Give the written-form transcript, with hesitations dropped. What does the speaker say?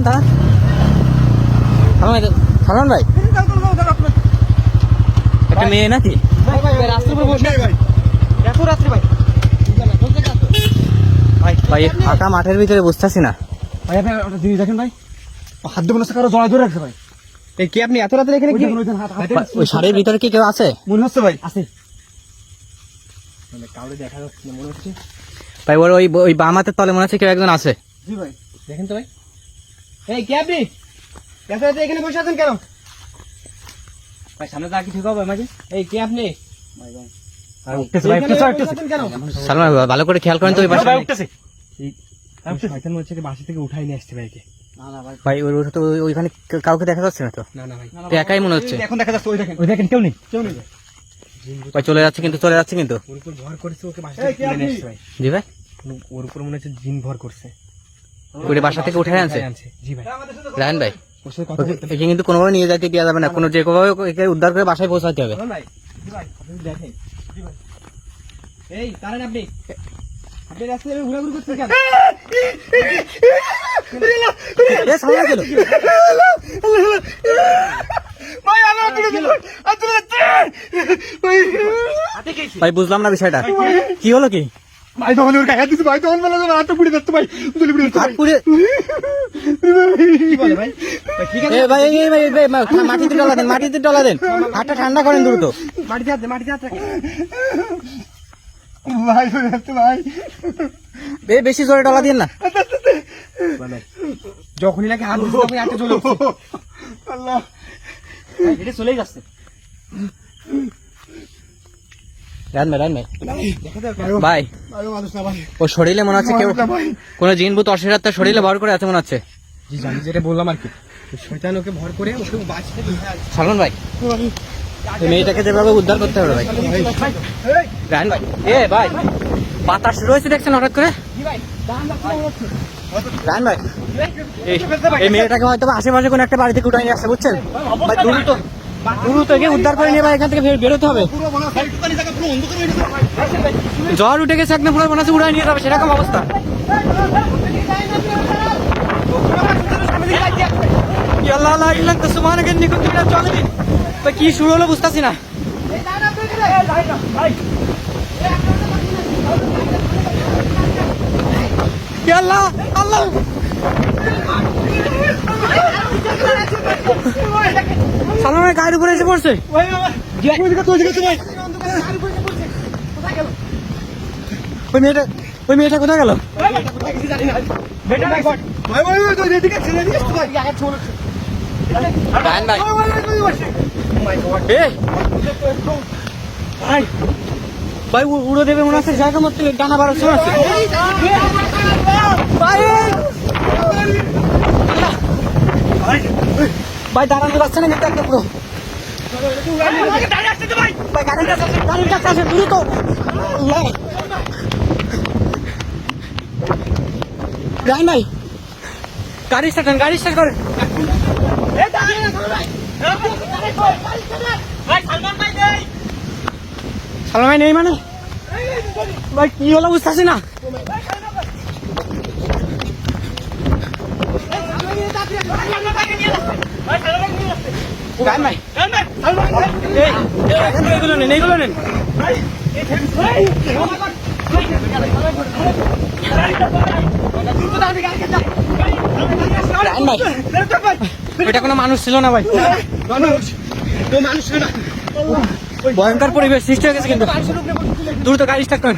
দাঁড়ান দাঁড়ান সালমান ভাই একটা মেয়ে নাকি ভাই ফাঁকা মাঠের ভিতরে বুঝতেছি না ভাই আপনি একটা জিনিস দেখেন ভাই হাত দিয়ে মনে হচ্ছে কারো জড়ায় ধরে রাখছে ভাই। এই কি আপনি এত রাতে এখানে কি ওই শাড়ির ভিতরে কি কেউ আছে? মনে হচ্ছে ভাই আছে, কাউরে দেখা যাচ্ছে না মনে হচ্ছে ভাই ওর ওই বাম হাতের তলে মনে হচ্ছে কেউ একজন আছে। জি ভাই দেখেন তো ভাই। এই কি আপনি এত রাতে এখানে বসে আছেন কেন? ভাই সামনে যা কি ঠিক হবে মাঝে। এই কি আপনি? সালমান ভালো করে খেয়াল করেন তো ওই বাসা শয়তান মনে হচ্ছে বাসা থেকে উঠাই নিয়ে আসছে ভাইকে। ভাই ওইখানে কাউকে দেখা যাচ্ছে না তো? না না ভাই তো একাই মনে হচ্ছে। এখন দেখা যাচ্ছে ওই দেখেন কেউ নেই ভাই চলে যাচ্ছে কিন্তু ওর উপর ভর করেছে, ওকে বাসা থেকে তুলে নিয়ে আসছে ভাই। জি ভাই ওর উপর মনে হচ্ছে জিন ভর করছে, ওই বাসা থেকে উঠে আনছে। জি ভাই রায়ন ভাই ওর সাথে কথা বলতে একে কিন্তু কোনোভাবে নিয়ে যাইতে দেওয়া যাবে না, কোনো যে কোনোভাবে একে উদ্ধার করে বাসায় পৌঁছাতে হবে। ভাই। জি ভাই আপনি দেখেন। জি ভাই এই কারেন আপনি রাস্তায় ঘোরাঘুরি করছেন কেন? এ সামনে গেল ভাই, বুঝলাম না বিষয়টা কি হলো। কি ভাই তখন ওর গায়ে দিচ্ছে ভাই, তখন বলে হাতটা পুড়ে যাচ্ছে ভাই, তুলে পুড়ে যাচ্ছে হাত পুড়ে কি বলে ভাই? ভাই ঠিক আছে ভাই মাটিতে ডলা দেন হাতটা ঠান্ডা করেন দ্রুত। মাটিতে হাত রাখেন। ভাই হয়ে যাচ্ছে ভাই। বেশি জোরে ডলা দিন না। যখনই নাকি হাত দিচ্ছে তখনই হাতটা চলে যাচ্ছে। আল্লাহ ভাই, এটা চলেই যাচ্ছে। রান ভাই ভাই মানুষ না ভাই, ও শরীরে মনে হচ্ছে কেউ কোন জিনভূত অশরীরাত্মার শরীরে ভর করে আছে মনে হচ্ছে। জি জানি, যেটা বললাম আর কি, শয়তান ওকে ভর করে ওকে বাঁচতে দিতে। সালমান ভাই এই মেয়েটাকে যেভাবে উদ্ধার করতে হবে ভাই। রান ভাই ভাই বাতাস শুরু হয়েছে দেখছেন হঠাৎ করে। রান ভাই এই মেয়েটাকে হয়তো আশেপাশে কোনো একটা বাড়ি থেকে উঠাই নিয়ে আসছে বুঝছেন ভাই। দ্রুত একে উদ্ধার করে নিয়ে ভাই এখান থেকে বেরোতে হবে। জ্বর উঠে গেছে একদম, পুরো মনে হচ্ছে উড়াই নিয়ে যাবে সেরকম অবস্থা। কি শুরু হলো বুঝতেছি না। আল্লাহ আল্লাহ সালমানের গায়ের উপরে এসে পড়ছে। ওই মেয়েটা কোথায় গেল? ভাই উড়ো দেবে মনে হচ্ছে, জায়গা মতো ডানা বাড়াচ্ছে মনে হচ্ছে। ভাই দাঁড়ানো যাচ্ছে না কিন্তু একটা পুরো দ্রুত। রান ভাই গাড়ি স্টার্ট করেন। সালমান ভাই নেই মানে ভাই কি হলো বুঝতেছি না। এইগুলো নেন এটা কোনো মানুষ ছিল না ভাই, ভয়ঙ্কর পরিবেশ সৃষ্টি হয়ে গেছে কিন্তু। দ্রুত গাড়ি স্টার্ট করেন।